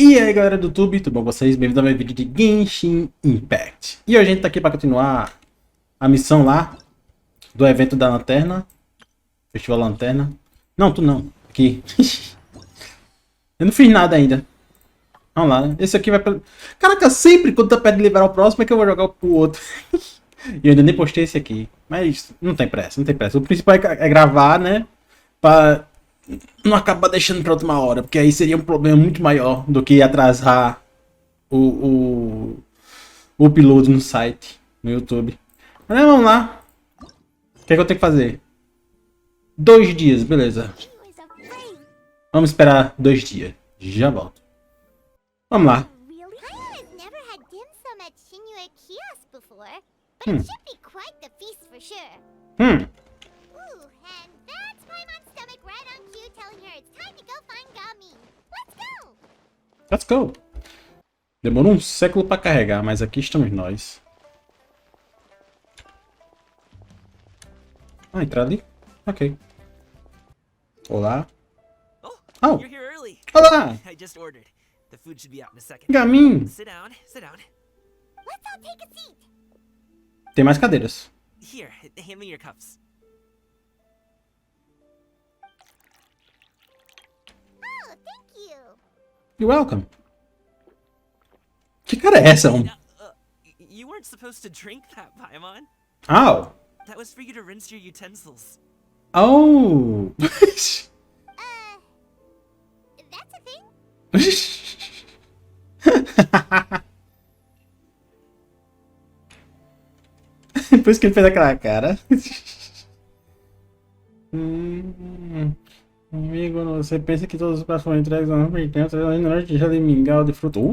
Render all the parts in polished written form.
E aí galera do YouTube, tudo bom com vocês? Bem-vindo ao meu vídeo de Genshin Impact. E hoje a gente tá aqui para continuar a missão lá do evento da lanterna. Festival Lanterna. Não, tu não. Aqui. Eu não fiz nada ainda. Vamos lá, né? Esse aqui vai pra... Caraca, sempre quando tá perto de liberar o próximo é que eu vou jogar pro outro. E eu ainda nem postei esse aqui. Mas não tem pressa, não tem pressa. O principal é gravar, né? Pra não acabar deixando pra última hora. Porque aí seria um problema muito maior do que atrasar o upload no site, no YouTube. Mas vamos lá. O que é que eu tenho que fazer? 2 dias, beleza. Vamos esperar 2 dias. Já volto. Vamos lá. Let's go. Demorou um século para carregar, mas aqui estamos nós. Ah, entrar ali? Ok. Olá. Oh. Olá. Gamin. Tem mais cadeiras. Here, hand me your cups. Oh, thank you. You're welcome. Que cara é essa, homem? You weren't supposed to drink that, Paimon. Oh. That was for you to rinse your utensils. Oh. That's a thing? Por isso que ele fez aquela cara. Amigo, você pensa que todos os pratos foram entregues ao mesmo tempo, ainda já de mingau de fruta. So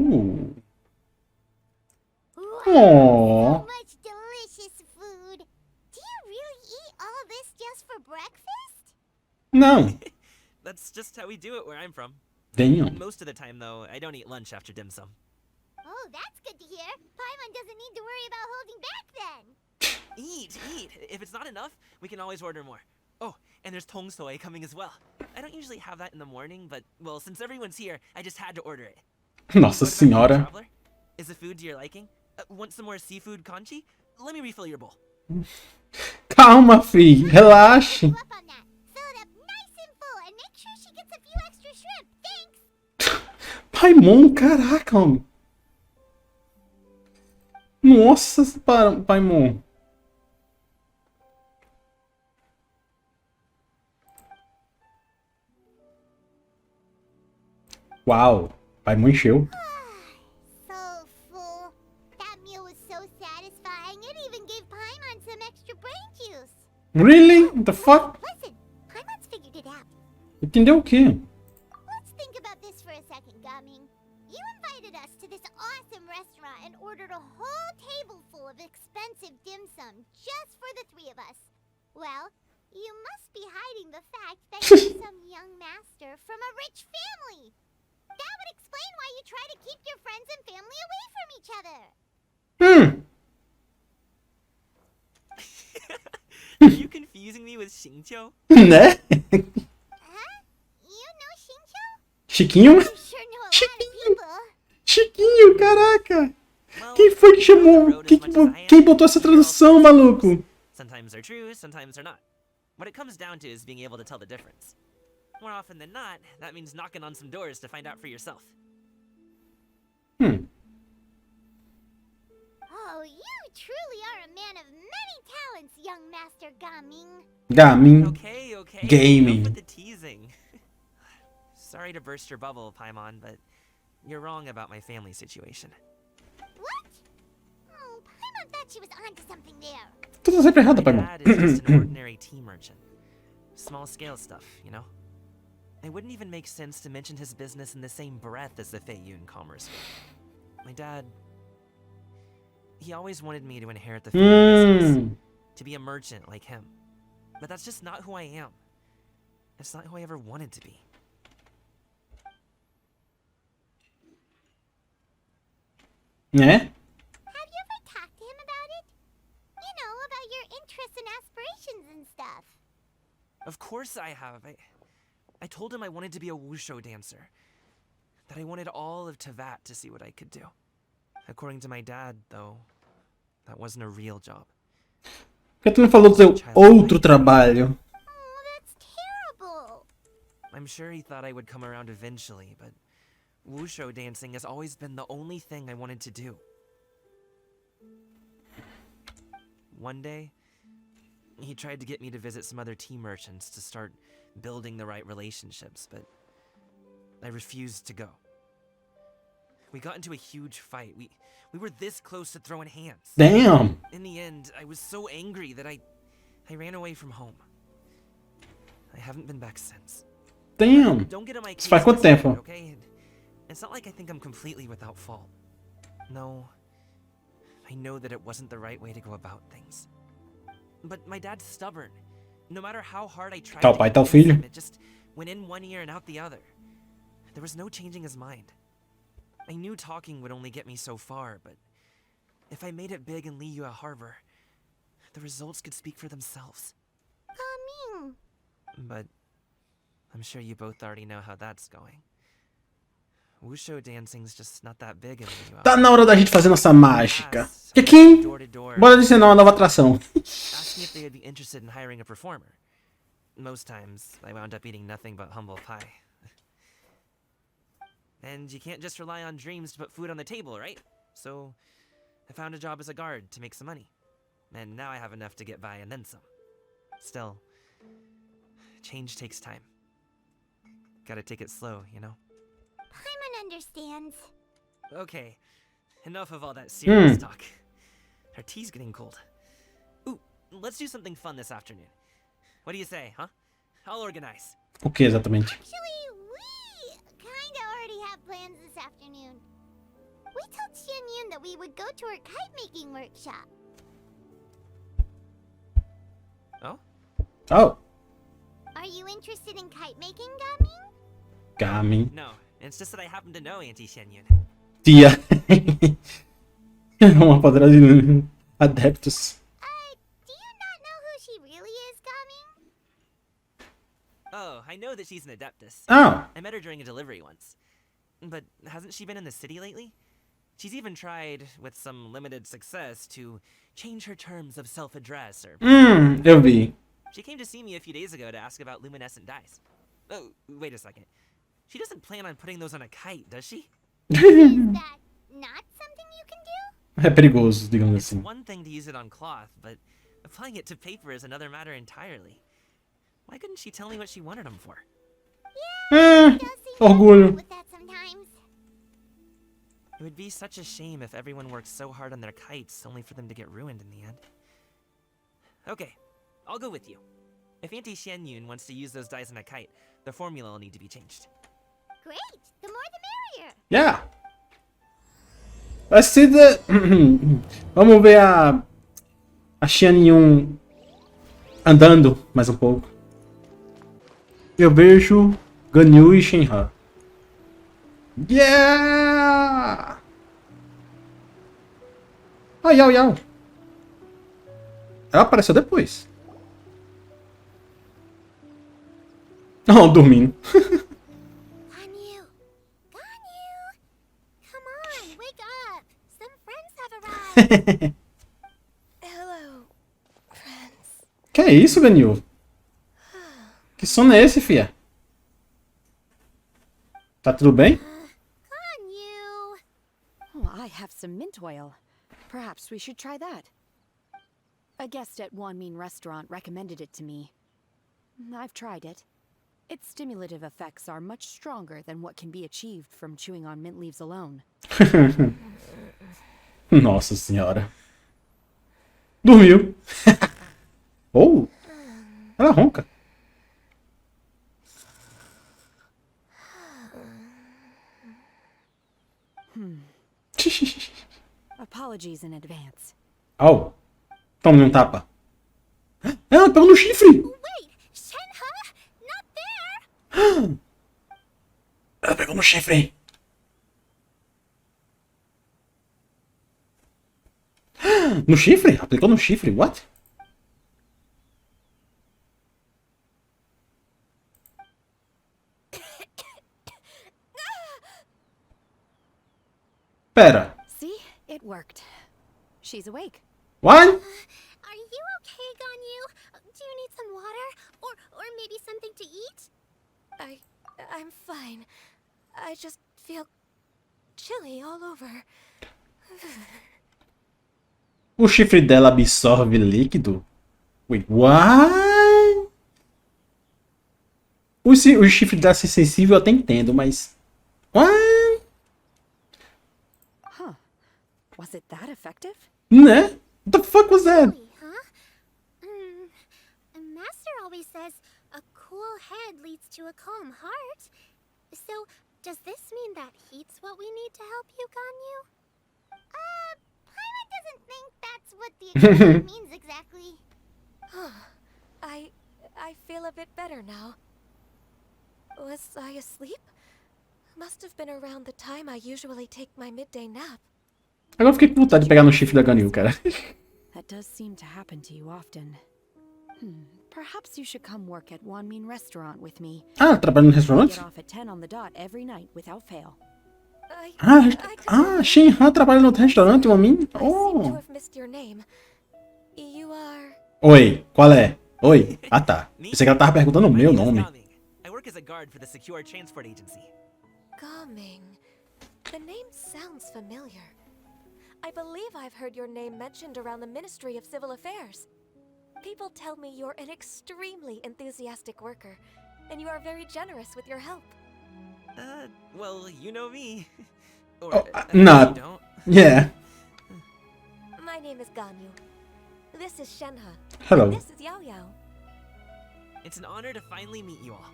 much delicious food. Do you really eat all this just for breakfast? Não. That's just how we do it where I'm from. Damn. Most of the time, though, I don't eat lunch after dim sum. Oh, that's good to hear. Paimon doesn't need to worry about holding back then. Eat. If it's not enough, we can always order more. Oh, and there's tong soy coming as well. I don't usually have that in the morning, but, well, since everyone's here, I just had to order it. Nossa What about you, senhora. traveler? Is the food to your liking? Want some more seafood kanchi? Let me refill your bowl. Calma, fi. Relaxe. Fill up on that. Fill it up nice and full and make sure she gets a few extra shrimp. Thanks. Paimon, caraca, homem. Nossa, Paimon. Uau, Paimon encheu. So full. That meal was so satisfying. It even gave Paimon some extra brain juice. Really? What the fuck? Listen, Paimon's figured it out. Entendeu o quê? Let's think about this for a second, Gaming. You invited us to this awesome restaurant and ordered a whole table full of expensive dim sum just for the 3 of us. Well, you must be hiding the fact that you're some young master from a rich family. That would explain why you try to keep your friends and family away from each other. Are you confusing me with Xingqiu? Né? Huh? You know Xingqiu? Chiquinho? You sure know a lot of people. Chiquinho, caraca. Well, Quem foi que chamou? wrote as much as I am, Quem botou essa tradução, maluco? Sometimes they're true, sometimes they're not. What it comes down to is being able to tell the difference. More often than not, that means knocking on some doors to find out for yourself. Oh, you truly are a man of many talents, young Master Gaming. Gaming. Okay. Gaming. Enough with the teasing. Sorry to burst your bubble, Paimon, but you're wrong about my family situation. What? Oh, Paimon thought she was onto something there. Tu tá sempre errado, My Paimon. dad is just an ordinary tea merchant. Small scale stuff, you know? It wouldn't even make sense to mention his business in the same breath as the Feiyun commerce field. My dad... He always wanted me to inherit the Feiyun business, to be a merchant like him. But that's just not who I am. It's not who I ever wanted to be. Né? Have you ever talked to him about it? You know, about your interests and aspirations and stuff. Of course I have. I told him I wanted to be a wushu dancer. that I wanted all of Tevat to see what I could do. According to my dad, though, that wasn't a real job. Por que tu não falou do teu outro trabalho? Oh, that's terrible. I'm sure he thought I would come around eventually, but wushu dancing has always been the only thing I wanted to do. One day, he tried to get me to visit some other tea merchants to start building the right relationships, but I refused to go. We got into a huge fight. We were this close to throwing hands. Damn! In the end, I was so angry that I ran away from home. I haven't been back since. Damn! Don't get on my case. Isso faz quanto tempo? Okay? It's not like I think I'm completely without fault. No. I know that it wasn't the right way to go about things. But my dad's stubborn. No matter how hard I tried Tal to pai, tal convince filho. him, it just went in one ear and out the other. There was no changing his mind. I knew talking would only get me so far, but if I made it big in Liyue Harbor, the results could speak for themselves. Gaming. But I'm sure you both already know how that's going. Wushu dancing's just not that big in Liyue. Tá na hora da gente fazer nossa mágica. Kekin, Door to door, bora adicionar uma nova atração. asking if they would be interested in hiring a performer. Most times, I wound up eating nothing but humble pie. And you can't just rely on dreams to put food on the table, right? So, I found a job as a guard to make some money. And now I have enough to get by and then some. Still, change takes time. Gotta take it slow, you know? Paimon understands. Okay, enough of all that serious talk. Our tea's getting cold. Ooh, let's do something fun this afternoon. What do you say, huh? I'll organize. O que exatamente? Actually, we kinda already have plans this afternoon. We told Xianyun that we would go to her kite-making workshop. Oh? Oh, Are you interested in kite-making, Gaming? Gamin. No, it's just that I happen to know Auntie Shenyun. Tia. Uma padrão de adeptos. Do you not know who she really is, Gaming? Oh, I know that she's an adeptus. Ah, I met her during a delivery once. But hasn't she been in the city lately? She's even tried, with some limited success, to change her terms of self-address or... eu vi. She came to see me a few days ago to ask about luminescent dyes. Oh, wait a second. She doesn't plan on putting those on a kite, does she? Is that not something you can do? É perigoso, digamos It's assim. one thing to use it on cloth, but applying it to paper is another matter entirely. Why couldn't she tell me what she wanted them for? Does seem orgulho. with that sometimes. It would be such a shame if everyone worked so hard on their kites only for them to get ruined in the end. Okay, I'll go with you. If Auntie Shenyun wants to use those dyes on a kite, the formula will need to be changed. Great, the more the merrier. Yeah. Vai ser da... Vamos ver a Xianyun andando mais um pouco. Eu vejo Ganyu e Shenhe. Yeah! Ah, Yao Yao. Ela apareceu depois. Não, dormindo. Ganyu! Ganyu! Come on, wake up! Some friends have arrived! Hello, friends. Que é isso, Ganyu? Que sono é esse, fia? Tá tudo bem? Ganyu! Oh, I have some mint oil. Perhaps we should try that. A guest at Wanmin restaurant recommended it to me. I've tried it. Its stimulative effects are much stronger than what can be achieved from chewing on mint leaves alone. Nossa senhora. Dormiu. Oh! Ela ronca. Apologies in advance. Oh. Toma um tapa. Ela pegou no chifre. Wait, Shenhe? Not there! Ela pegou no chifre. No chifre? Aplicou no chifre? What? Pera. See? It worked. She's awake. What? Are you okay, Ganyu? Do you need some water? Or maybe something to eat? I'm fine. I just feel chilly all over. O chifre dela absorve líquido? Wait, what? O chifre dela ser sensível eu até entendo, mas... What? Huh. Was it that effective? Né? What the fuck was that? Really, huh? Master always says a cool head leads to a calm heart. So, does this mean that heat's what we need to help you, Ganyu? Paimon doesn't think that's what the expression means exactly. I feel a bit better now. Was I asleep? Must have been around the time I usually take my midday nap. Agora eu fiquei com vontade de pegar no chifre da Ganyu, cara. That does seem to happen to you often. Perhaps you should come work at Wanmin Restaurant with me. Ah, trabalha no Get restaurante? off at 10 on the dot every night without fail. Shinhan trabalha no restaurante, uma mina? I seem to Oh. have missed your name. You are... Oi, qual é? Oi. Ah, tá. Pensei que ela tava perguntando o meu nome. I work as a guard for the Secure Transport Agency. Gaming. The name sounds familiar. I believe I've heard your name mentioned around the Ministry of Civil Affairs. People tell me you're an extremely enthusiastic worker, and you are very generous with your help. Well, you know me. Or, Oh, you not. don't. Yeah. My name is Ganyu. This is Shenhe. Hello. This is Yao Yao. It's an honor to finally meet you all.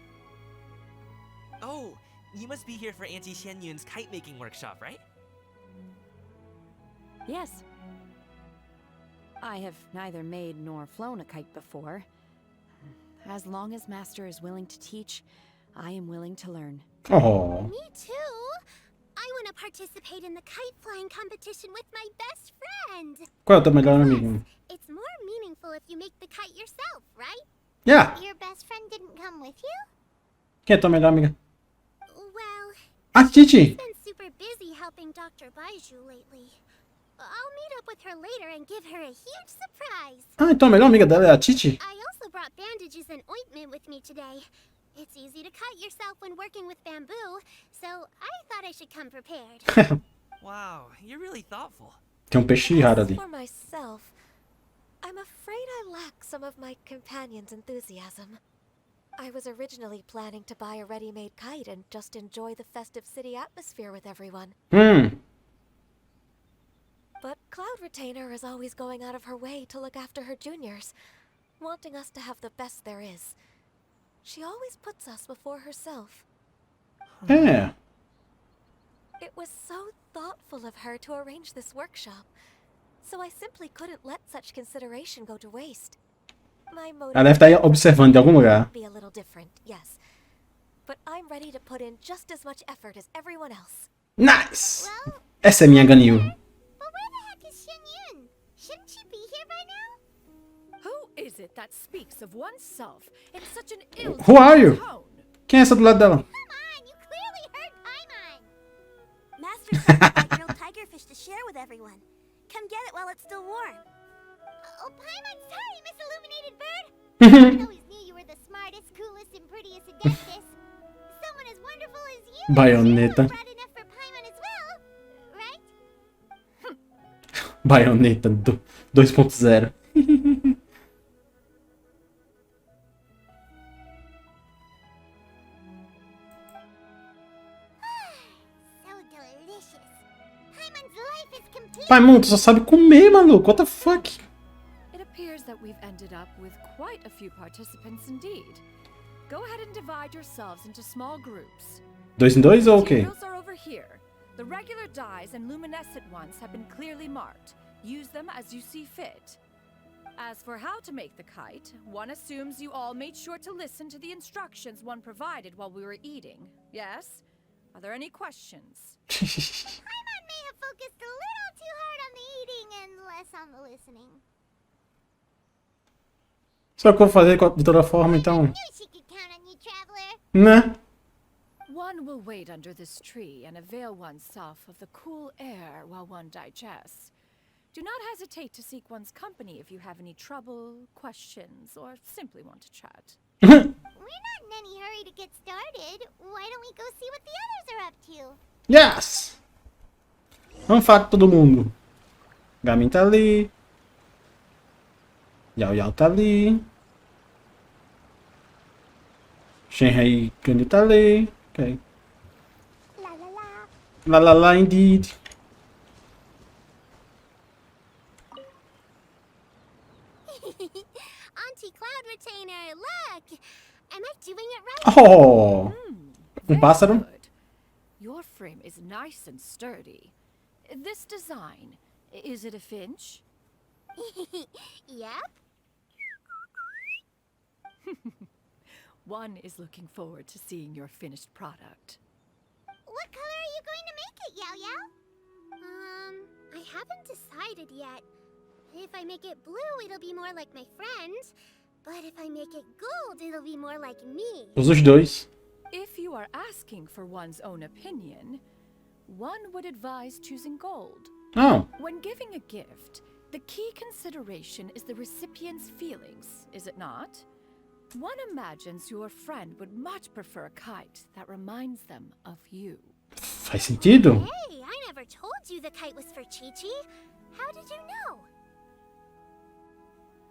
Oh, you must be here for Auntie Xianyun's kite-making workshop, right? Yes. I have neither made nor flown a kite before. As long as Master is willing to teach, I am willing to learn. Oh. Me too. I want to participate in the kite flying competition with my best friend. Qual é o teu melhor amigo? It's more meaningful if you make the kite yourself, right? Yeah. Your best friend didn't come with you? Quem é tua melhor amiga? Well, Ah, Titi. she's been super busy helping Dr. Baiju lately. I'll meet up with her later and give her a huge surprise. Ah, então a melhor amiga dela é a Titi? I also brought bandages and ointment with me today. It's easy to cut yourself when working with bamboo, so I thought I should come prepared. Wow, you're really thoughtful. Tem um peixe raro ali. For myself, I'm afraid I lack some of my companion's enthusiasm. I was originally planning to buy a ready-made kite and just enjoy the festive city atmosphere with everyone. But Cloud Retainer is always going out of her way to look after her juniors, wanting us to have the best there is. She always puts us before herself. É. It was so thoughtful of her to arrange this workshop, so I simply couldn't let such consideration go to waste. My Ela deve estar observando de algum lugar. be a little different, yes. But I'm ready to put in just as much effort as everyone else. Nice! Essa é minha Ganyu. But where the heck is Xianyun? Shouldn't she be here by now? Who is it that speaks of oneself in such an ill Who are you? tone? Quem é essa do lado dela? Come on, you clearly heard Paimon. Master said I grilled tigerfish to share with everyone. Come get it while it's still warm. Oh, Paimon, sorry, Miss Illuminated Bird. I always knew you were the smartest, coolest, and prettiest adeptus. Someone as wonderful as you. Baioneta. Brought enough for Paimon as well, right? Baioneta 2.0. So delicious. Paimon's life is complete. Paimon, tu só sabe comer, maluco. What the fuck? It appears that we've ended up with quite a few participants indeed. Go ahead and divide yourselves into small groups. 2 em 2 ou o quê? Materials are over here. The regular dyes and luminescent ones have been clearly marked. Use them as you see fit. As for how to make the kite, one assumes you all made sure to listen to the instructions one provided while we were eating. Yes? Are there any questions? Paimon may have focused a little too hard on the eating and less on the listening. Só que eu vou fazer de toda forma, então. Knew she could count on you, traveler. Né? One One will wait under this tree and avail oneself of the cool air while one digests. Do not hesitate to seek one's company if you have any trouble, questions, or simply want to chat. We're not in any hurry to get started. Why don't we go see what the others are up to? Yes! Vamos falar com todo mundo. Gamin tá ali. Yao Yao tá ali. Shenhei Kandi tá ali. Ok. La la la. La la la indeed. Auntie Cloud Retainer, look! Am I doing it right? Oh! Very pássaro. good. Your frame is nice and sturdy. This design, is it a finch? Yep. One is looking forward to seeing your finished product. What color are you going to make it, Yao Yao? I haven't decided yet. If I make it blue, it'll be more like my friend. But if I make it gold, it'll be more like me. Usa os dois. If you are asking for one's own opinion, one would advise choosing gold. Oh. When giving a gift, the key consideration is the recipient's feelings, is it not? One imagines your friend would much prefer a kite that reminds them of you. Faz sentido? Hey, I never told you the kite was for Chi-Chi. How did you know?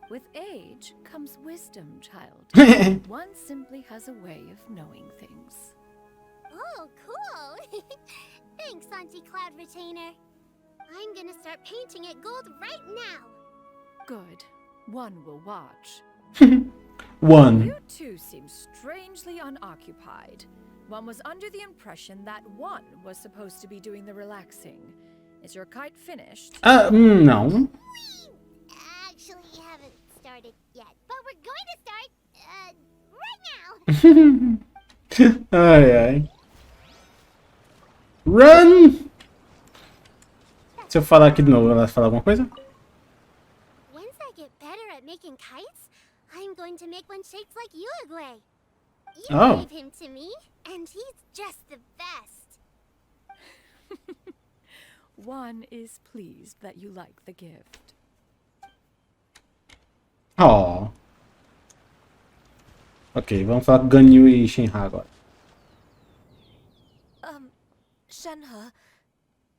With age comes wisdom, child. One simply has a way of knowing things. Oh, cool. Thanks, Auntie Cloud Retainer. I'm gonna start painting it gold right now. Good. One will watch. One. You two seem strangely unoccupied. One was under the impression that one was supposed to be doing the relaxing. Is your kite finished? Não. We actually haven't started yet, but we're going to start, right now. Ai, ai. Run! Se eu falar aqui de novo, ela vai falar alguma coisa? Once I get better at making kites, I'm going to make one shaped like Uruguay. You Oh. gave him to me, and he's just the best. One is pleased that you like the gift. Oh. Ok, vamos falar com Ganyu e Shinra agora. Shenhe,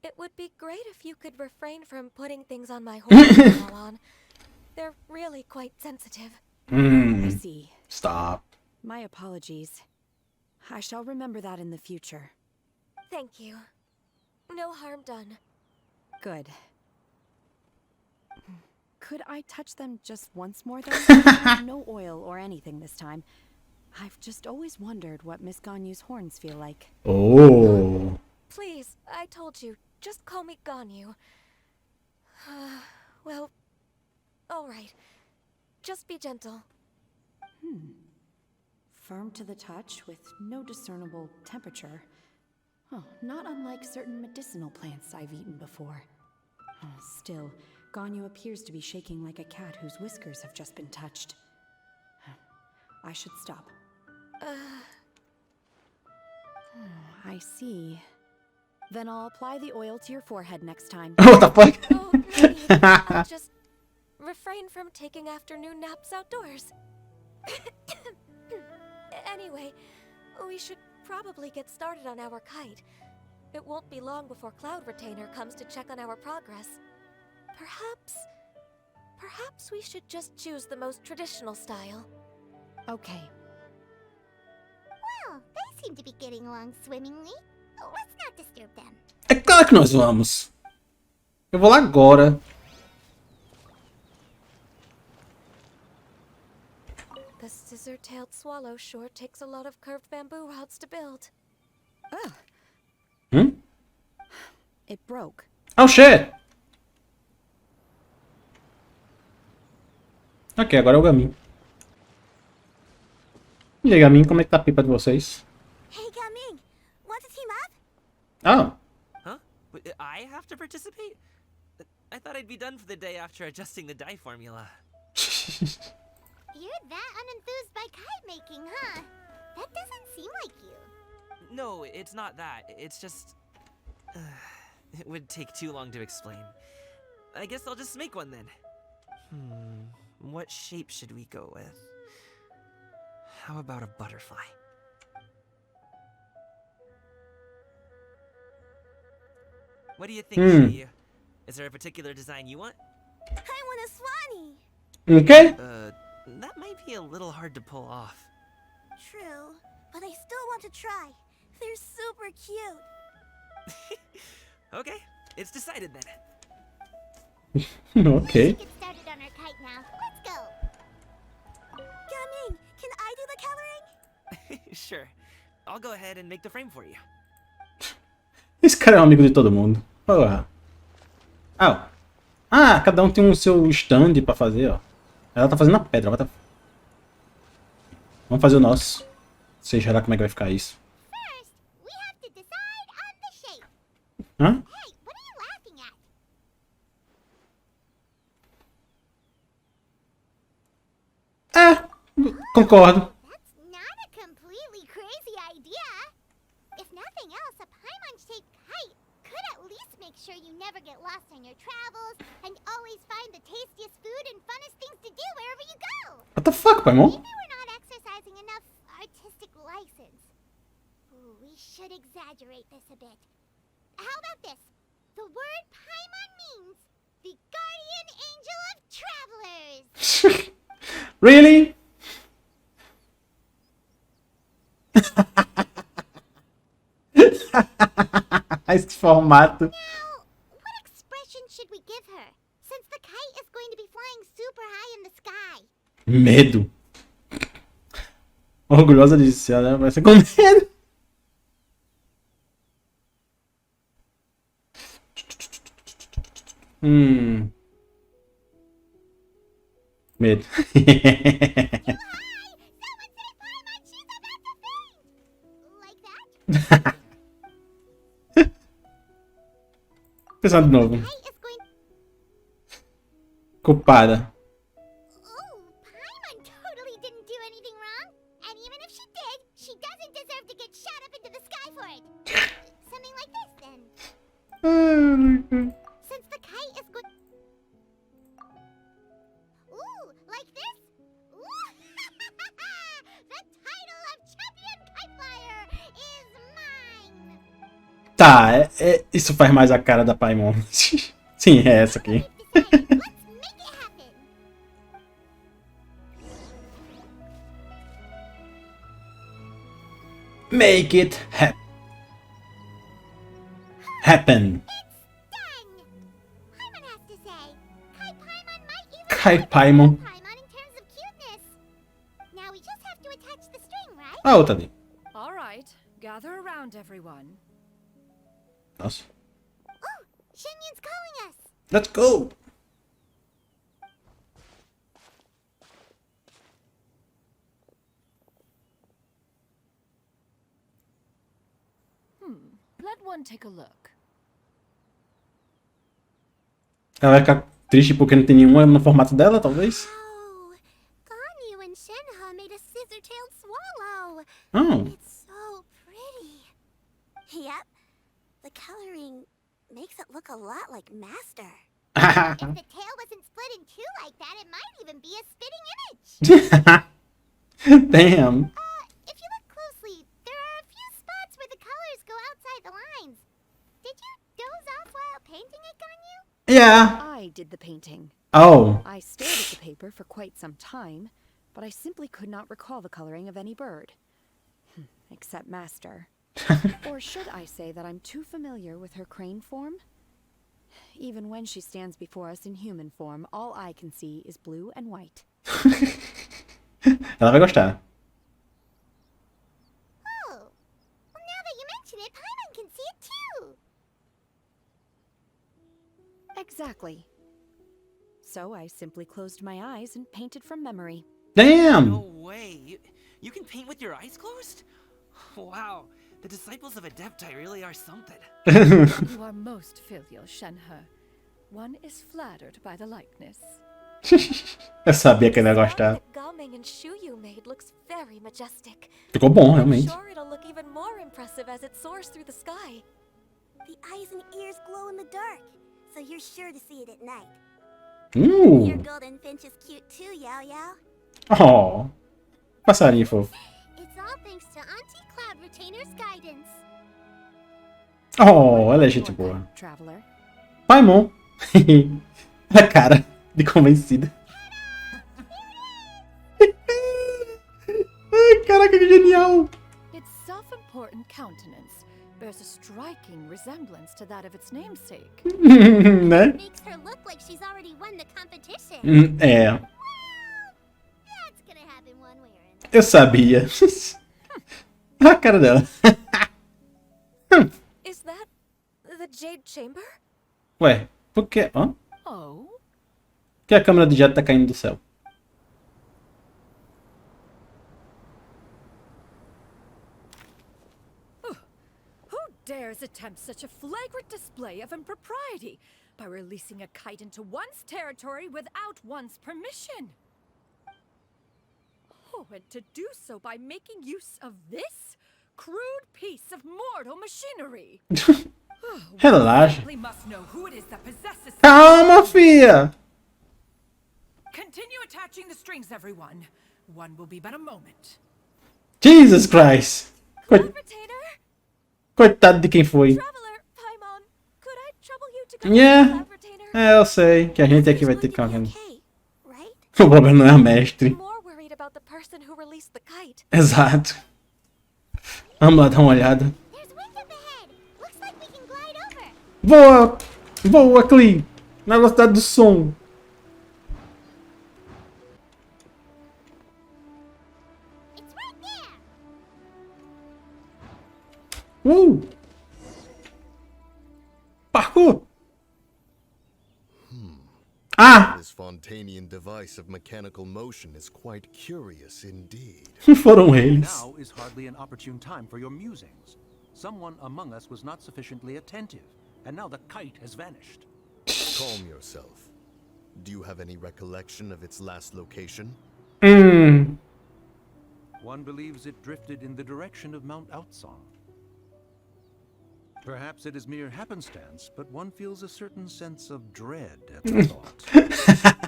it would be great if you could refrain from putting things on my horse from now on. They're really quite sensitive. I see. Stop. My apologies. I shall remember that in the future. Thank you. No harm done. Good. Could I touch them just once more, though? No oil or anything this time. I've just always wondered what Miss Ganyu's horns feel like. Oh. Please, I told you, just call me Ganyu. Well, alright. Just be gentle. Firm to the touch with no discernible temperature. Oh, not unlike certain medicinal plants I've eaten before. Still, Ganyu appears to be shaking like a cat whose whiskers have just been touched. I should stop. I see. Then I'll apply the oil to your forehead next time. What the fuck? Oh, no need. I'll just refrain from taking afternoon naps outdoors. Anyway, we should probably get started on our kite. It won't be long before Cloud Retainer comes to check on our progress. Perhaps we should just choose the most traditional style. Okay. Well, they seem to be getting along swimmingly. Let's not disturb them. É claro que nós vamos. Eu vou lá agora. The scissor-tailed swallow sure takes a lot of curved bamboo rods to build. It broke. Oh shit! Ok, agora é o Gamin. E aí, Gamin, como é que tá a pipa de vocês? Hey, Gaming, want to team up? Ah, Huh? I have to participate? I thought I'd be done for the day after adjusting the dye formula. You're that unenthused by kite making, huh? That doesn't seem like you. No, it's not that. It's just... it would take too long to explain. I guess I'll just make one then. What shape should we go with? How about a butterfly? What do you think, Cryo? Is there a particular design you want? I want a swanee. Okay. That might be a little hard to pull off. True, but I still want to try. They're super cute. Okay, it's decided then. Okay. Get started on our kite now. Let's go. Gaming, can I do the coloring? Sure. I'll go ahead and make the frame for you. Esse cara é um amigo de todo mundo. Porra. Ah, cada um tem um seu stand pra fazer, ó. Ela tá fazendo a pedra. Vamos fazer o nosso. Seja lá como é que vai ficar isso. First, we have to decide on the shape. Hã? Hey, what are you laughing at? Concordo. That's not a completely crazy idea. If nothing else, a Paimon-shaped kite could at least make sure you never get lost on your travels and always find the tastiest food and funnest things to do wherever you go. What the fuck, Paimon? Maybe we're not exercising enough artistic license. Ooh, we should exaggerate this a bit. How about this? The word Paimon means the guardian angel of travelers. Really? Esse formato. Now, what expression should we give her? Since the kite is going to be flying super high in the sky. Medo. Orgulhosa de si, ela vai ser com medo. Medo. Pensar de novo. Culpada. Oh, Paimon totally didn't do anything wrong. And even if she did, she doesn't deserve to get shot up into the sky for it. Something like this, then. Since the kite is good... Ooh, like this? Ooh. The title of Champion Kite Flyer is mine. Tá, isso faz mais a cara da Paimon. Sim, é essa aqui. Let's make it happen. Make it happen. Paimon has to say. Kai Paimon might even Kai be Paimon. Paimon in terms of cuteness. Now we just have to attach the string, right? A outra ali. All right, gather around, everyone. Nossa. Oh, Shenyun's calling us. Let's go. Let one take a look. Ela vai ficar triste porque não tem nenhuma no formato dela, talvez? Oh, Ganyu and Shenhe made a scissor-tailed swallow. Oh. It's so pretty. Yep. The coloring makes it look a lot like Master. If the tail wasn't split in two like that, it might even be a spitting image. Damn. If you look closely, there are a few spots where the colors go outside the lines. Did you doze off while painting it, Ganyu? Yeah. I did the painting. Oh. I stared at the paper for quite some time, but I simply could not recall the coloring of any bird. Except Master. Or should I say that I'm too familiar with her crane form? Even when she stands before us in human form, all I can see is blue and white. Ela vai gostar. Oh, well now that you mention it, Paimon can see it too. Exactly. So I simply closed my eyes and painted from memory. Damn. No way. You can paint with your eyes closed? Wow. The disciples of Adepti really are something. You are most filial, Shenhe. One is flattered by the likeness. Eu sabia que ele ia gostar. Gaming carving and shoe you made looks very majestic. Ficou bom, I'm realmente. sure it'll look even more impressive as it soars through the sky. The eyes and ears glow in the dark, so you're sure to see it at night. Uh. Your golden finch is cute too, Yao Yao. Oh. Passarinho fofo. It's all thanks to Auntie Cloud Retainer's guidance. Oh, ela é gente boa. Traveler. Paimon. A cara de convencida. Ai, caraca, que genial. Its self-important countenance bears a striking resemblance to that of its namesake. Né? Makes her look like she's already won the competition. É, That's gonna happen one way or another. eu sabia. A cara dela. Is that the Jade Chamber? Ué, por que? Hã? Oh? Por que a câmera de jato tá caindo do céu? Who dares attempt such a flagrant display of impropriety by releasing a kite into one's territory without one's permission? Oh, and to do so by making use of this crude piece of mortal machinery. Relaxa. We must know who it is that possesses. Calma, filha. Continue attaching the strings, everyone. One will be but a moment. Jesus Christ. Cloud Retainer? Coitado de quem foi. Traveler, Paimon, could I trouble you to go Yeah. to Cloud Retainer? É, eu sei que a gente aqui vai ter que Going to be ficar. okay, right? O problema não é a mestre. I'm more worried about the person who released the kite. Exato. Vamos lá dar uma olhada. There's wind up ahead. Looks like we can glide over. Voa! Voa, Clee! Na velocidade do som. It's right there. Parkour! Ah! This Fontanian device of mechanical motion is quite curious indeed. Foram eles. Now is hardly an opportune time for your musings. Someone among us was not sufficiently attentive, and now the kite has vanished. Calm yourself. Do you have any recollection of its last location? One believes it drifted in the direction of Mount Outsong. Perhaps it is mere happenstance, but one feels a certain sense of dread at the thought.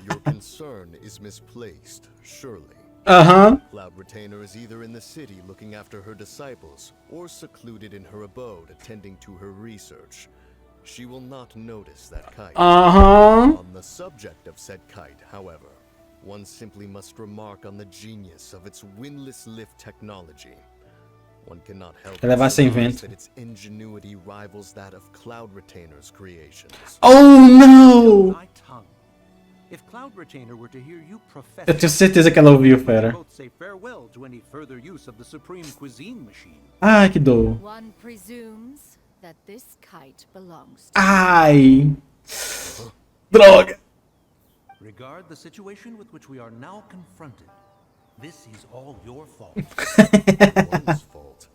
Your concern is misplaced, surely. Aham. Cloud Retainer is either in the city looking after her disciples, or secluded in her abode attending to her research. She will not notice that kite. Aham. On the subject of said kite, however, one simply must remark on the genius of its windless lift technology. One cannot help Vai levar but sem surmise vento. that its ingenuity rivals that of Cloud Retainer's creations. Oh, não! Thy tongue. If Cloud Retainer were to hear you profess, Eu tenho certeza que ela ouviu, fera. both say farewell to any further use of the supreme cuisine machine. Ai, que dor. One presumes that this kite belongs to. Ai. Droga. Regard the situation with which we are now confronted. This is all your fault. One's fault.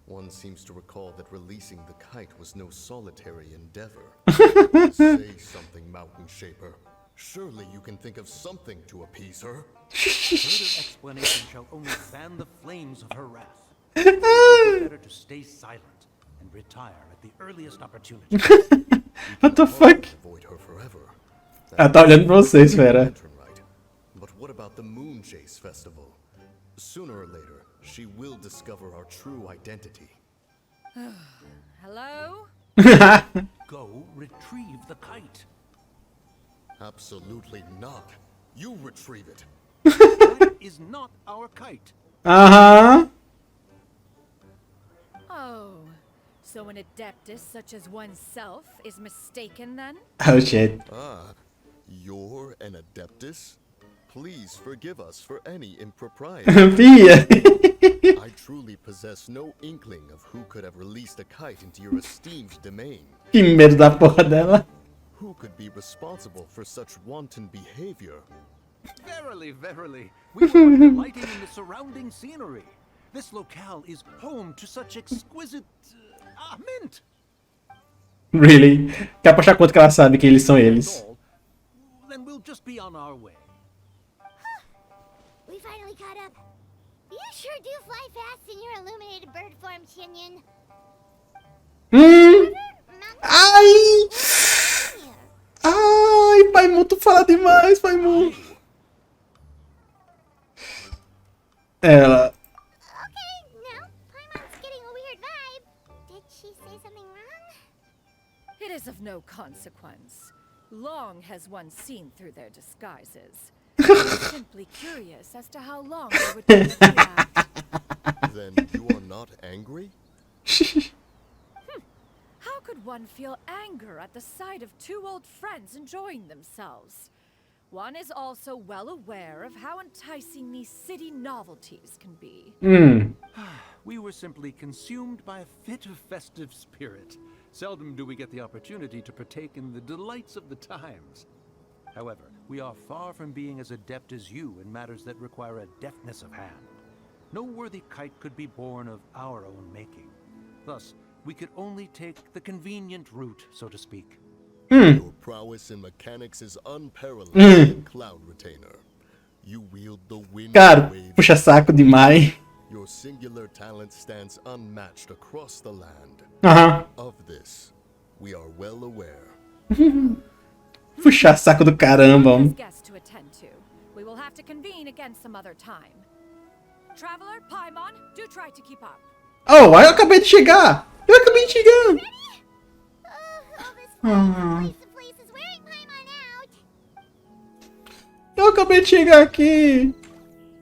One seems to recall that releasing the kite was no solitary endeavor. Say something, Mountain Shaper. Surely you can think of something to appease her. Further explanation shall only fan the flames of her wrath. It would be better to stay silent and retire at the earliest opportunity. What the fuck? Avoid her forever. Ela tá olhando pra vocês, fera. Lantern Rite. But what about the Moon Chase Festival? Sooner or later, she will discover our true identity. Hello? Go retrieve the kite. Absolutely not. You retrieve it. That is not our kite. Aham. Oh, so an adeptus such as oneself is mistaken then? Oh, shit. Ah, you're an Adeptus? Please forgive us for any impropriety. Fia. I truly possess no inkling of who could have released a kite into your esteemed domain. Que medo da porra dela. Who could be responsible for such wanton behavior? Verily, verily, we were delighting in the surrounding scenery. This locale is home to such exquisite mint. Really? Quer apostar quanto que ela sabe que eles são eles? All, then we'll just be on our way. We sure do fly fast in your illuminated bird form, Shinyan. Ai! Ai, Paimu, tu fala demais, Paimu. Ela... Okay, now Paimon's getting a weird vibe. Did she say something wrong? It is of no consequence. Long has one seen through their disguises. I'm simply curious as to how long they would take to react. Then you are not angry? How could one feel anger at the sight of two old friends enjoying themselves? One is also well aware of how enticing these city novelties can be. We were simply consumed by a fit of festive spirit. Seldom do we get the opportunity to partake in the delights of the times. However, we are far from being as adept as you in matters that require a deftness of hand. No worthy kite could be born of our own making. Thus, we could only take the convenient route, so to speak. Your prowess in mechanics is unparalleled in Cloud Retainer. You wield the wind Cara, wave. puxa saco demais. Your singular talent stands unmatched across the land. Of this, we are well aware. Puxa saco do caramba. One has guests to attend to. We will have to convene again some other time. Traveler, Paimon, do try to keep up. Oh, eu acabei de chegar. Eu acabei de chegar. All this flying from place to place is wearing Paimon out. Eu acabei de chegar aqui.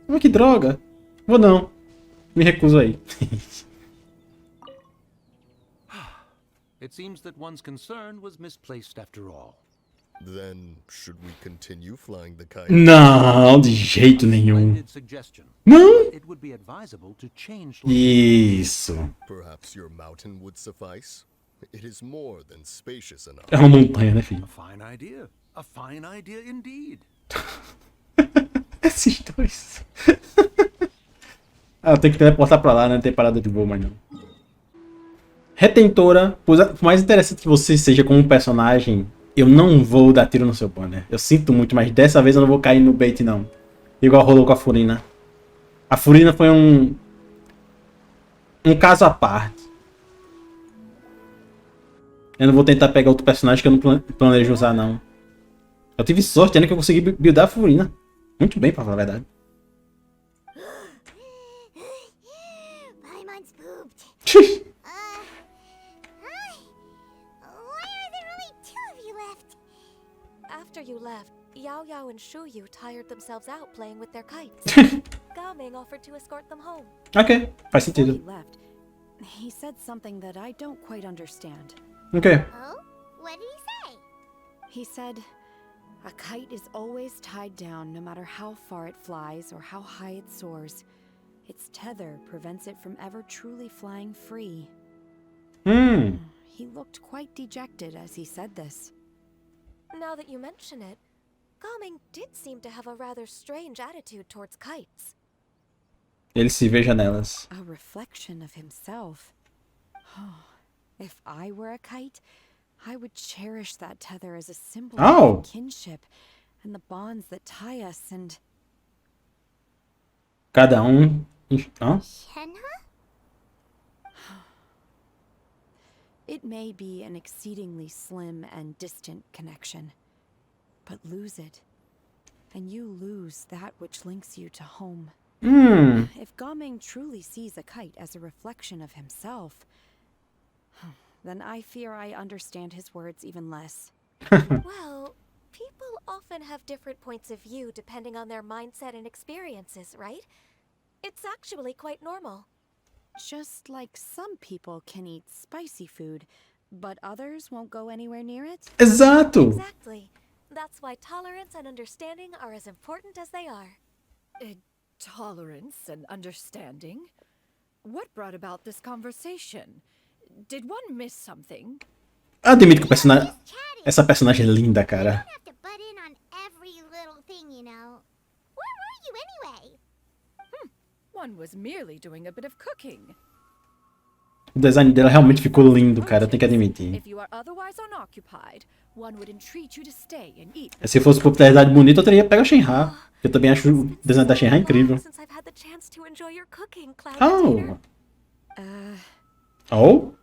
Oh, que droga. Vou não. Me recuso aí. It seems that one's concern was misplaced after all. Then, should we continue flying the kite? Não, de jeito nenhum. Splendid suggestion. Não. It would be advisable to change. Isso. Perhaps your mountain would suffice? It is more than spacious enough. É uma montanha, né, filho? A fine idea. A fine idea indeed. Esses dois. Ah, eu tenho que teleportar pra lá, né? Não tem parada de voo mais não. Retentora, por mais interessante que você seja como um personagem, eu não vou dar tiro no seu banner. Eu sinto muito, mas dessa vez eu não vou cair no bait não. Igual rolou com a Furina. A Furina foi um caso à parte. Eu não vou tentar pegar outro personagem que eu não planejo usar não. Eu tive sorte ainda que eu consegui buildar a Furina. Muito bem, pra falar a verdade. Paimon's pooped. Why are there only two of you left? After you left, Yao Yao and Shu Yu tired themselves out playing with their kites. Gaming offered to escort them home. Ok, faz Before he sentido. left, he said something that I don't quite understand. Ok. Oh? What did he say? He said, a kite is always tied down no matter how far it flies or how high it soars. Its tether prevents it from ever truly flying free. He looked quite dejected as he said this. Now that you mention it, Gaming did seem to have a rather strange attitude towards kites. Ele se veja nelas. A reflection of himself. If I were a kite, I would cherish that tether as a symbol Oh. of kinship and the bonds that tie us and... Cada Hã? Shenhe? It may be an exceedingly slim and distant connection, but lose it, and you lose that which links you to home. If Gaming truly sees a kite as a reflection of himself, then I fear I understand his words even less. Well, people often have different points of view depending on their mindset and experiences, right? It's actually quite normal. Just like some people can eat spicy food, but others won't go anywhere near it. Exato! Exactly. That's why tolerance and understanding are as important as they are. Tolerance and understanding? What brought about this conversation? Did one miss something? Admito que o personagem... Just chatting. Essa personagem é linda, You cara. don't have to butt in on every little thing, you know. Where were you anyway? One was merely doing a bit of cooking. O design dela realmente ficou lindo, cara. Eu tenho que admitir. If you are otherwise unoccupied, one would entreat you to stay and eat. Se fosse propriedade bonita, eu teria pego a Shenhe. Eu também acho o design da Shenhe incrível. Since I've had the chance to enjoy your cooking, Cloud Oh! Retainer. Oh?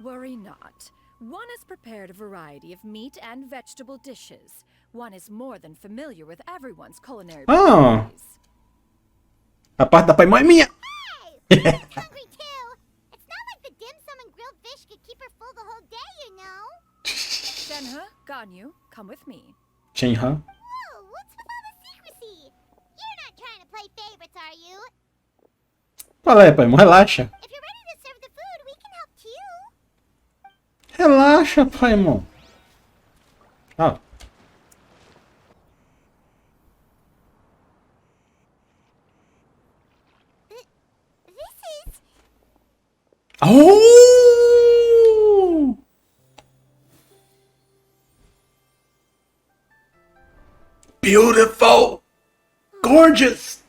Worry not. One has prepared a variety of meat and vegetable dishes. One is more than familiar with everyone's culinary Ah! abilities. A parte da Paimon é minha! Hey! I'm hungry too! It's not like the dim sum and grilled fish could keep her full the whole day, you know? Shenhe, Ganyu, come with me. Shenhe. Whoa, what's with all the secrecy? You're not trying to play favorites, are you? Qual é, Paimon? Relaxa. If you're ready to serve the food, we can help too. Relaxa, Paimon. Ah. This is... Oh! Beautiful! Gorgeous!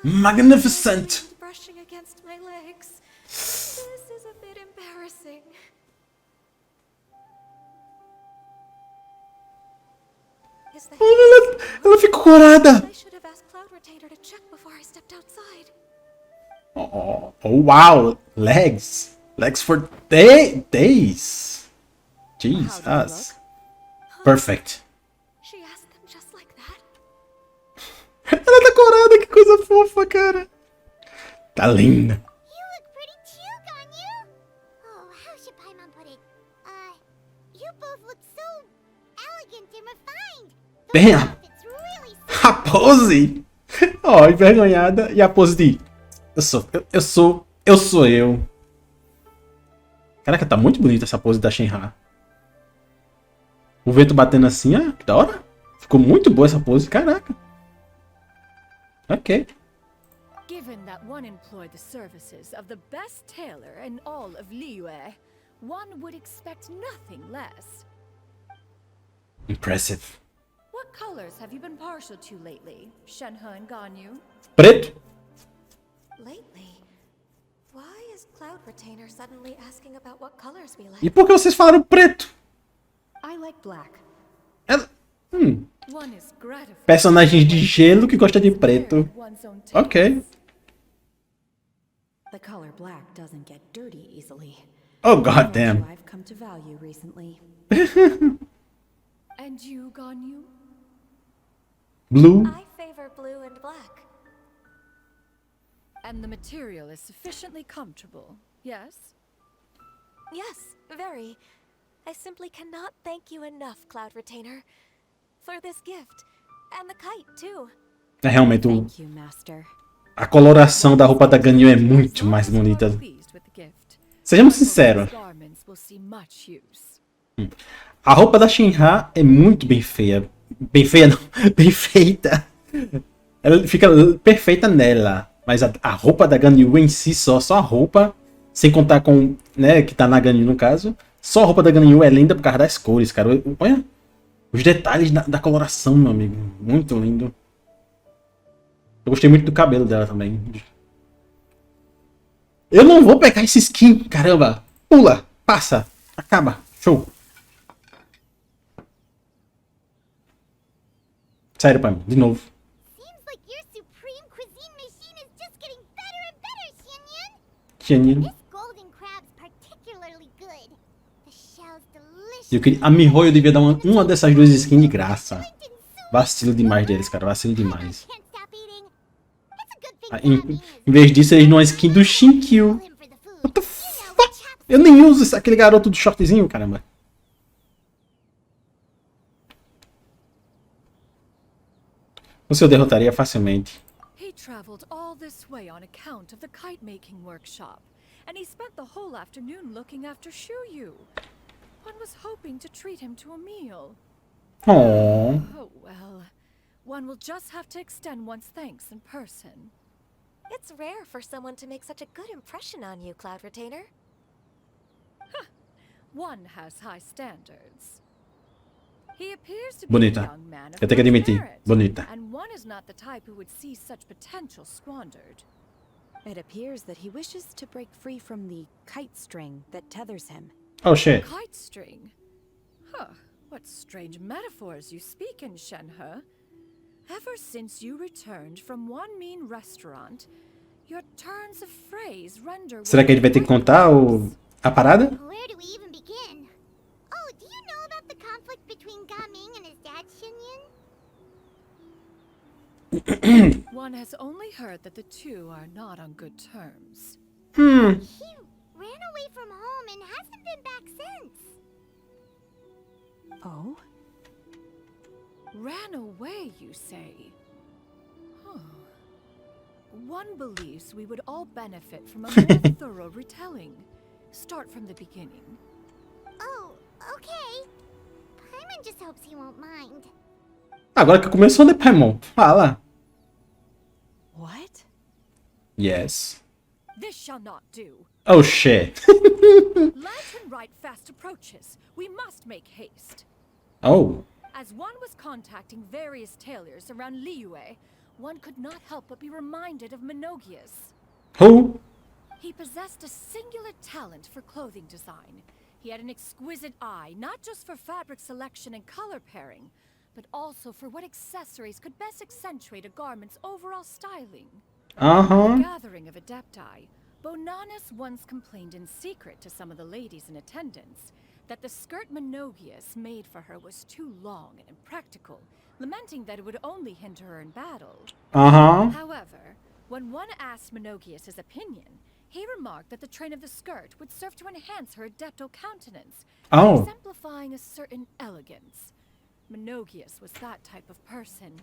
Magnificent! Brushing against my legs. This is a bit embarrassing. Is the Ela ficou corada! I should have asked Cloud Retainer to check before I stepped outside. Oh, wow! Legs! Legs for days! Jesus! Perfect! She asked them just like that. Ela tá corada, que coisa fofa, cara! Tá linda! You look pretty too, Ganyu. Oh, how should Paimon put it? You both look so elegant and refined. Those Bam! outfits really A pose! Ó, envergonhada. E a pose de... Eu sou eu. Caraca, tá muito bonita essa pose da Shenhe. O vento batendo assim, ah, que da hora. Ficou muito boa essa pose, caraca. Ok. Given that one employed the services of the best tailor in all of Liyue, one would expect nothing less. Impressive. What colors have you been partial to lately, Shenhe and Ganyu? Preto. Lately, why is Cloud Retainer suddenly asking about what colors we like? E por que vocês falaram preto? I like black. Ela... One is gratified. Personagens de gelo que gosta de preto. One's own taste. Ok. The color black doesn't get dirty easily. Oh, An goddamn. virtue I've come to value recently. And you, Ganyu? Blue. I favor blue and black. And the material is sufficiently comfortable, yes? Yes, very. I simply cannot thank you enough, Cloud Retainer, for this gift. And the kite, too. É realmente Thank you, Master. a coloração da roupa da Ganyu é muito mais bonita. Pleased with the gift. Sejamos sinceros. Garments will see much use. A roupa da Shenhe é muito bem feia. Bem feia não, bem feita. Ela fica perfeita nela. Mas a roupa da Ganyu em si só a roupa, sem contar com, né, que tá na Ganyu no caso, só a roupa da Ganyu é linda por causa das cores, cara. Olha os detalhes da coloração, meu amigo. Muito lindo. Eu gostei muito do cabelo dela também. Eu não vou pegar esse skin, caramba. Pula, passa, acaba, show. Sério, pai, de novo. Seems like your supreme cuisine machine is just getting better and better, Xianyan. Genial. This golden crab's particularly good. The shell's delicious. Eu queria... A Mihoyo devia dar uma dessas duas skins de graça. Vacilo demais deles, cara. Vacilo demais. Can't stop eating. It's a good thing Ah, to have me em vez disso, eles dão uma skin do Shinkyu. him for the food. What the fuck? Eu nem uso aquele garoto do shortzinho, caramba. Você o derrotaria facilmente. He traveled all this way on account of the kite-making workshop, and he spent the whole afternoon looking after Shuyu. One was hoping to treat him to a meal. Oh. Oh well, one will just have to extend one's thanks in person. It's rare for someone to make such a good impression on you, Cloud Retainer. One has high standards. He appears to be Bonita. a young man of Eu tenho que great admitir. merit, Bonita. and one is not the type who would see such potential squandered. It appears that he wishes to break free from the kite string that tethers him. Oh shit. Kite string? Huh, what strange metaphors you speak in, Shenhe. Ever since you returned from one mean restaurant, your turns of phrase render. Será que ele vai ter que contar a parada? Where do we even begin? Oh, do you know about the conflict between Gaming and his dad, Xinyan? One has only heard that the two are not on good terms. He ran away from home and hasn't been back since. Oh? Ran away, you say? Huh. One believes we would all benefit from a more thorough retelling. Start from the beginning. Oh, okay. Paimon just hopes he won't mind. Agora que começou, né, Paimon? Fala. What? Yes. This shall not do. Oh, shit. Lantern Rite fast approaches. We must make haste. Oh. As one was contacting various tailors around Liyue, one could not help but be reminded of Menogias. Who? He possessed a singular talent for clothing design. He had an exquisite eye, not just for fabric selection and color pairing, but also for what accessories could best accentuate a garment's overall styling. Gathering of adepti, Bonanus once complained in secret to some of the ladies in attendance that the skirt Menogias made for her was too long and impractical, lamenting that it would only hinder her in battle. However, when one asked Menogias his opinion, he remarked that the train of the skirt would serve to enhance her adepto countenance, exemplifying a certain elegance. Menogias was that type of person.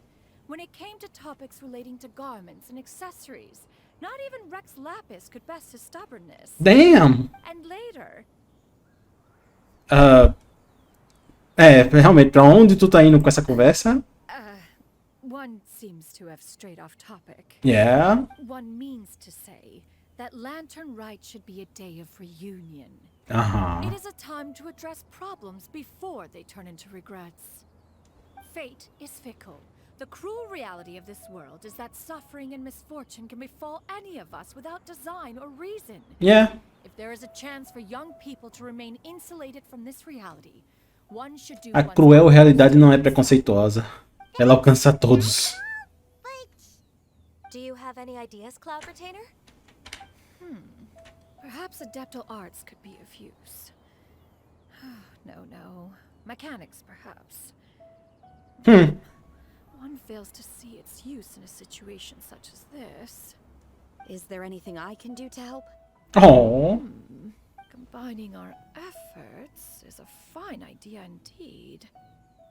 When it came to topics relating to garments and accessories, not even Rex Lapis could best his stubbornness. Damn! And later... realmente, pra onde tu tá indo com essa conversa? One seems to have strayed off topic. Yeah. One means to say that Lantern Rite should be a day of reunion. It is a time to address problems before they turn into regrets. Fate is fickle. The cruel reality of this world is that suffering and misfortune can befall any of us without design or reason. Yeah. If there is a chance for young people to remain insulated from this reality, one should do. A cruel realidade não é preconceituosa. Ela alcança todos. Do you have any ideas, Cloud Retainer? Perhaps adeptal arts could be of use. No. Mechanics, perhaps. One fails to see its use in a situation such as this. Is there anything I can do to help? Oh. Combining our efforts is a fine idea indeed.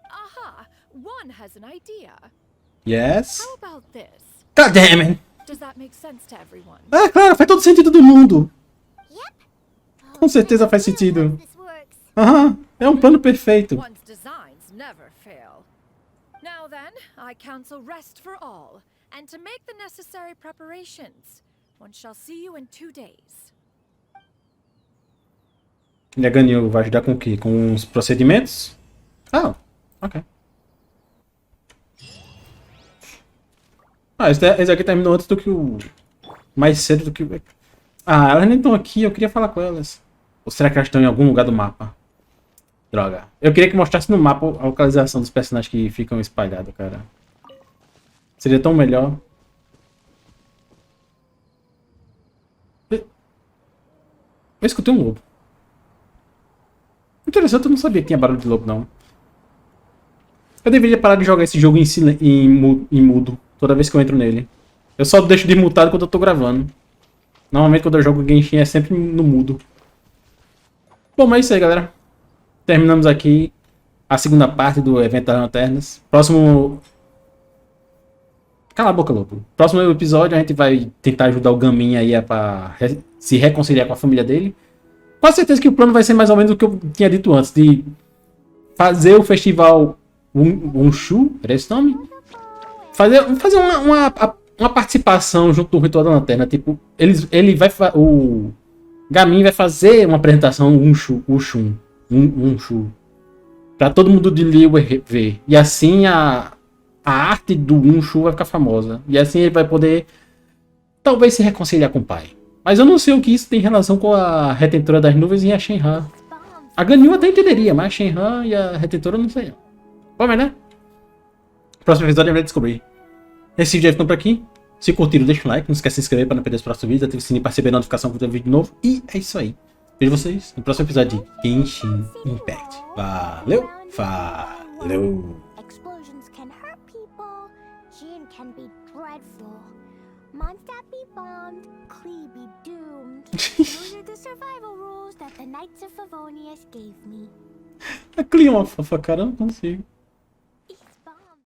Aha! One has an idea. Yes. How about this? God damn it. Does that make sense to everyone? Ah, claro, faz todo sentido do mundo. Yep. Com certeza faz sentido. É um plano perfeito. One's designs never fail. Now then, I counsel rest for all, and to make the necessary preparations. One shall see you in 2 days. Já ganhou, vai ajudar com o quê? Com os procedimentos? Ah, ok. Ah, esse aqui terminou antes do que o... Mais cedo do que o... Ah, elas nem estão aqui, eu queria falar com elas. Ou será que elas estão em algum lugar do mapa? Droga. Eu queria que mostrasse no mapa a localização dos personagens que ficam espalhados, cara. Seria tão melhor. Eu escutei um lobo. Interessante, eu não sabia que tinha barulho de lobo, não. Eu deveria parar de jogar esse jogo em mudo, toda vez que eu entro nele. Eu só deixo de mutado quando eu tô gravando. Normalmente quando eu jogo Genshin é sempre no mudo. Bom, mas é isso aí, galera. Terminamos aqui a segunda parte do evento das lanternas. Próximo... Cala a boca, lobo. Próximo episódio a gente vai tentar ajudar o Gamin aí pra se reconciliar com a família dele. Com certeza que o plano vai ser mais ou menos o que eu tinha dito antes. De fazer o festival Unshu, era esse nome? Fazer uma participação junto do Ritual da Lanterna. Tipo, o Gamin vai fazer uma apresentação Unshu. Pra todo mundo de Liyue ver. E assim a arte do Unshu vai ficar famosa. E assim ele vai poder talvez se reconciliar com o pai. Mas eu não sei o que isso tem relação com a Retentora das Nuvens e a Shenhan. A Ganyu até entenderia, mas a Shenhan e a Retentora eu não sei. Bom, mas né? próximo episódio a gente vai descobrir. Esse vídeo ficando por aqui. Se curtiram, deixa um like. Não esquece de se inscrever para não perder os próximos vídeos. Ative o sininho para receber notificação quando tem vídeo novo. E é isso aí. Vejo vocês no próximo episódio de Genshin Impact. Valeu! Falou! Explosions can hurt people. Jin can be dreadful. Mondstadt be bombed. Klee be doomed. Those are the survival rules that the Knights of Favonius gave me. A Clio é uma fofa, cara, eu não consigo.